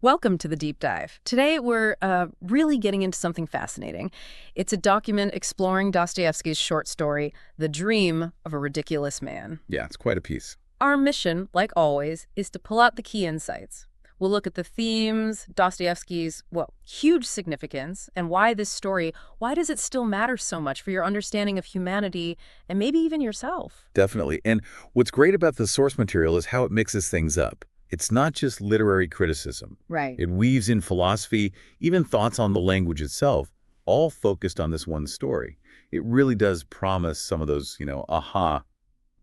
Welcome to the deep dive. Today we're really getting into something fascinating. It's a document exploring Dostoevsky's short story, The Dream of a Ridiculous Man. Yeah, it's quite a piece. Our mission, like always, is to pull out the key insights. We'll look at the themes, Dostoevsky's, huge significance, and why this story, why does it still matter so much for your understanding of humanity and maybe even yourself? Definitely. And what's great about the source material is how it mixes things up. It's not just literary criticism. Right. It weaves in philosophy, even thoughts on the language itself, all focused on this one story. It really does promise some of those, aha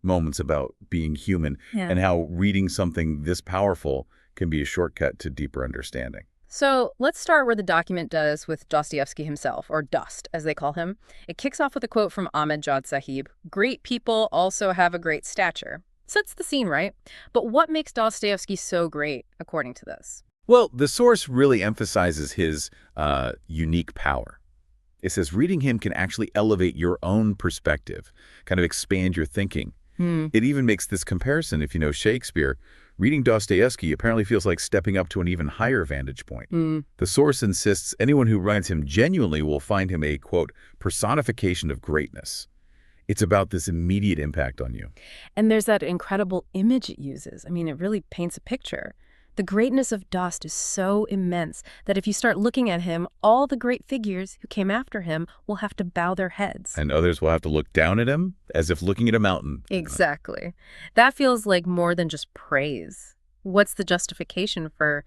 moments about being human and how reading something this powerful can be a shortcut to deeper understanding. So let's start where the document does with Dostoevsky himself, or Dost, as they call him. It kicks off with a quote from Ahmadjad Sahib, "Great people also have a great stature." Sets the scene, right? But what makes Dostoevsky so great, according to this? Well, the source really emphasizes his unique power. It says reading him can actually elevate your own perspective, kind of expand your thinking. It even makes this comparison, if you know Shakespeare, reading Dostoevsky apparently feels like stepping up to an even higher vantage point. The source insists anyone who writes him genuinely will find him a, quote, personification of greatness. It's about this immediate impact on you. And there's that incredible image it uses. I mean, it really paints a picture. The greatness of Dost is so immense that if you start looking at him, all the great figures who came after him will have to bow their heads. And others will have to look down at him as if looking at a mountain. Exactly. That feels like more than just praise. What's the justification for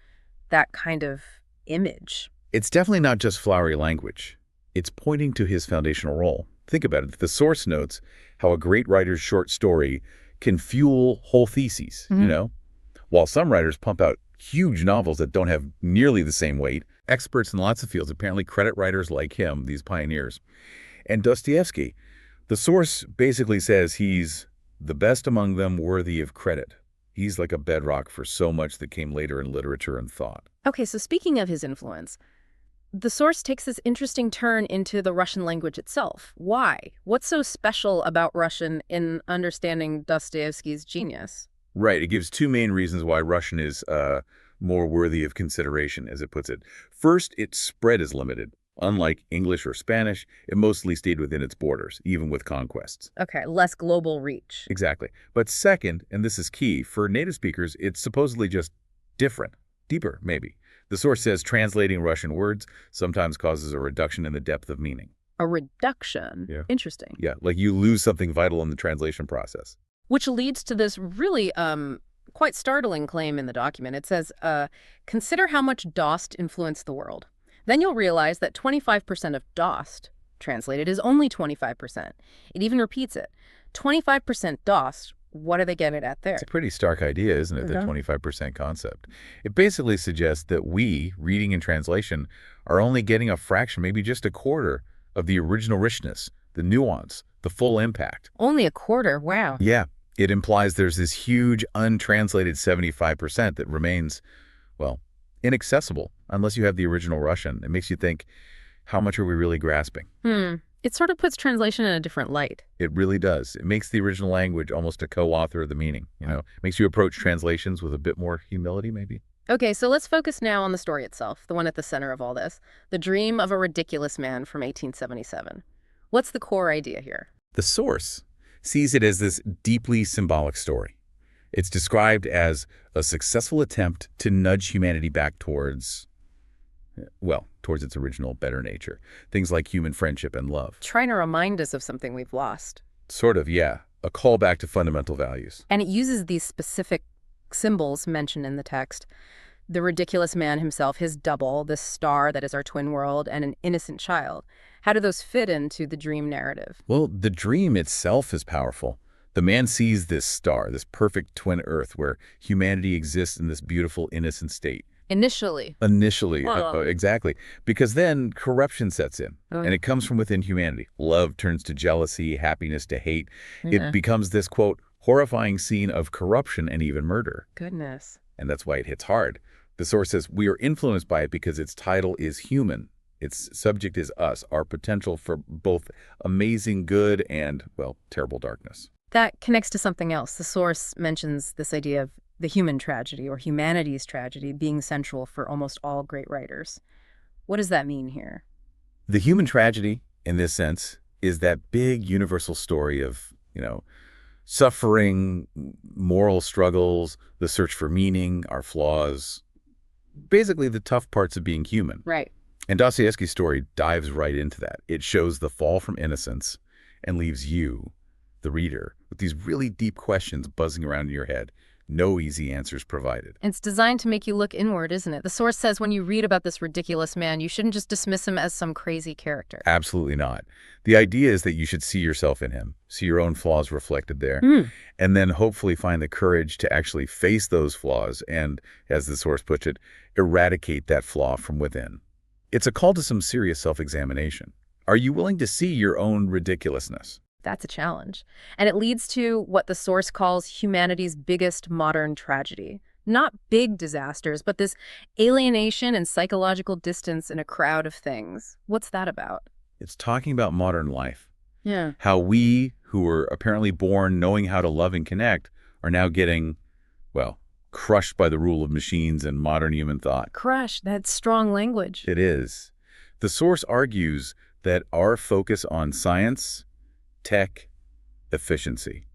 that kind of image? It's definitely not just flowery language. It's pointing to his foundational role. Think about it. The source notes how a great writer's short story can fuel whole theses, While some writers pump out huge novels that don't have nearly the same weight, experts in lots of fields apparently credit writers like him, these pioneers. And Dostoevsky, the source basically says he's the best among them, worthy of credit. He's like a bedrock for so much that came later in literature and thought. Okay, so speaking of his influence, the source takes this interesting turn into the Russian language itself. Why? What's so special about Russian in understanding Dostoevsky's genius? Right. It gives two main reasons why Russian is more worthy of consideration, as it puts it. First, its spread is limited. Unlike English or Spanish, it mostly stayed within its borders, even with conquests. Okay, less global reach. Exactly. But second, and this is key, for native speakers, it's supposedly just different, deeper, maybe. The source says translating Russian words sometimes causes a reduction in the depth of meaning. A reduction? Yeah. Interesting. Yeah, like you lose something vital in the translation process. Which leads to this really quite startling claim in the document. It says, consider how much Dost influenced the world. Then you'll realize that 25% of Dost, translated, is only 25%. It even repeats it. 25% Dost. What are they getting at there? It's a pretty stark idea, isn't it, the 25% concept? It basically suggests that we, reading and translation, are only getting a fraction, maybe just a quarter, of the original richness, the nuance, the full impact. Only a quarter? Wow. Yeah. It implies there's this huge, untranslated 75% that remains, inaccessible unless you have the original Russian. It makes you think, how much are we really grasping? It sort of puts translation in a different light. It really does. It makes the original language almost a co-author of the meaning. It makes you approach translations with a bit more humility, maybe. Okay, so let's focus now on the story itself, the one at the center of all this. The Dream of a Ridiculous Man from 1877. What's the core idea here? The source sees it as this deeply symbolic story. It's described as a successful attempt to nudge humanity back towards its original better nature. Things like human friendship and love. Trying to remind us of something we've lost. Sort of, yeah. A callback to fundamental values. And it uses these specific symbols mentioned in the text. The ridiculous man himself, his double, this star that is our twin world, and an innocent child. How do those fit into the dream narrative? Well, the dream itself is powerful. The man sees this star, this perfect twin Earth, where humanity exists in this beautiful, innocent state. Initially, exactly. Because then corruption sets in, and it comes from within humanity. Love turns to jealousy, happiness to hate. It becomes this, quote, horrifying scene of corruption and even murder. Goodness. And that's why it hits hard. The source says we are influenced by it because its title is human. Its subject is us, our potential for both amazing good and, terrible darkness. That connects to something else. The source mentions this idea of the human tragedy or humanity's tragedy being central for almost all great writers. What does that mean here? The human tragedy, in this sense, is that big universal story of, suffering, moral struggles, the search for meaning, our flaws, basically the tough parts of being human. Right. And Dostoevsky's story dives right into that. It shows the fall from innocence and leaves you, the reader, with these really deep questions buzzing around in your head. No easy answers provided. It's designed to make you look inward, isn't it? The source says when you read about this ridiculous man, you shouldn't just dismiss him as some crazy character. Absolutely not. The idea is that you should see yourself in him, see your own flaws reflected there, and then hopefully find the courage to actually face those flaws and, as the source puts it, eradicate that flaw from within. It's a call to some serious self-examination. Are you willing to see your own ridiculousness? That's a challenge. And it leads to what the source calls humanity's biggest modern tragedy. Not big disasters, but this alienation and psychological distance in a crowd of things. What's that about? It's talking about modern life. Yeah. How we, who were apparently born knowing how to love and connect, are now getting, crushed by the rule of machines and modern human thought. Crushed. That's strong language. It is. The source argues that our focus on science, tech, efficiency,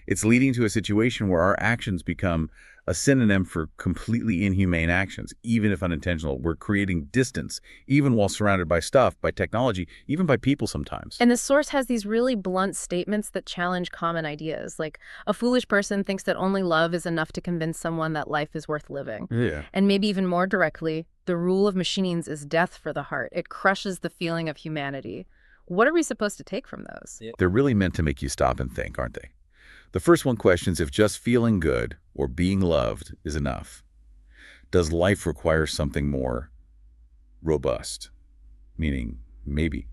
it's leading to a situation where our actions become a synonym for completely inhumane actions, even if unintentional. We're creating distance, even while surrounded by stuff, by technology, even by people sometimes. And the source has these really blunt statements that challenge common ideas, like a foolish person thinks that only love is enough to convince someone that life is worth living. Yeah. And maybe even more directly, the rule of machines is death for the heart. It crushes the feeling of humanity. What are we supposed to take from those? They're really meant to make you stop and think, aren't they? The first one questions if just feeling good or being loved is enough. Does life require something more robust? Meaning, maybe.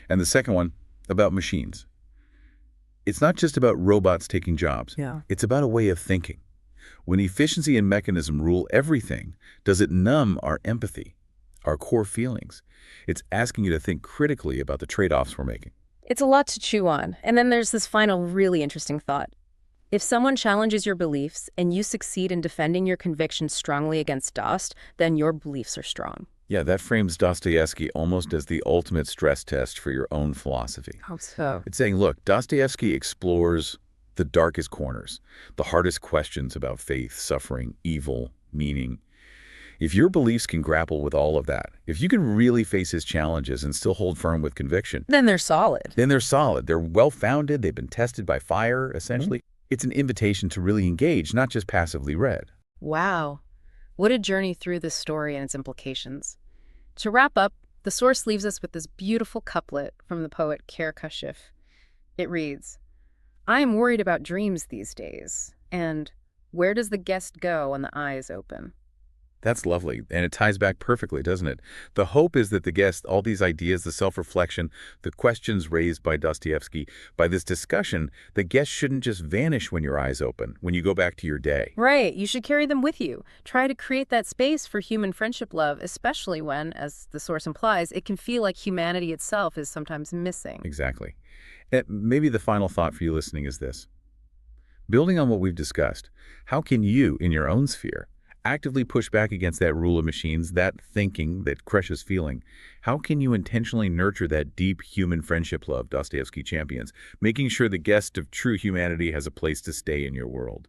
And the second one, about machines. It's not just about robots taking jobs. Yeah. It's about a way of thinking. When efficiency and mechanism rule everything, does it numb our empathy, our core feelings? It's asking you to think critically about the trade-offs we're making. It's a lot to chew on. And then there's this final really interesting thought. If someone challenges your beliefs and you succeed in defending your convictions strongly against Dost, then your beliefs are strong. Yeah, that frames Dostoevsky almost as the ultimate stress test for your own philosophy. How so? It's saying, look, Dostoevsky explores the darkest corners, the hardest questions about faith, suffering, evil, meaning. If your beliefs can grapple with all of that, if you can really face his challenges and still hold firm with conviction, Then they're solid. then they're solid. They're well-founded. They've been tested by fire, essentially. It's an invitation to really engage, not just passively read. Wow. What a journey through this story and its implications. To wrap up, the source leaves us with this beautiful couplet from the poet Kher Kashif. It reads, "I am worried about dreams these days, and where does the guest go when the eye is open?" That's lovely, and it ties back perfectly, doesn't it? The hope is that the guest, all these ideas, the self-reflection, the questions raised by Dostoevsky, by this discussion, the guest shouldn't just vanish when your eyes open, when you go back to your day. Right, you should carry them with you. Try to create that space for human friendship love, especially when, as the source implies, it can feel like humanity itself is sometimes missing. Exactly. And maybe the final thought for you listening is this. Building on what we've discussed, how can you, in your own sphere, actively push back against that rule of machines, that thinking, that crushes feeling? How can you intentionally nurture that deep human friendship love Dostoevsky champions, making sure the guest of true humanity has a place to stay in your world?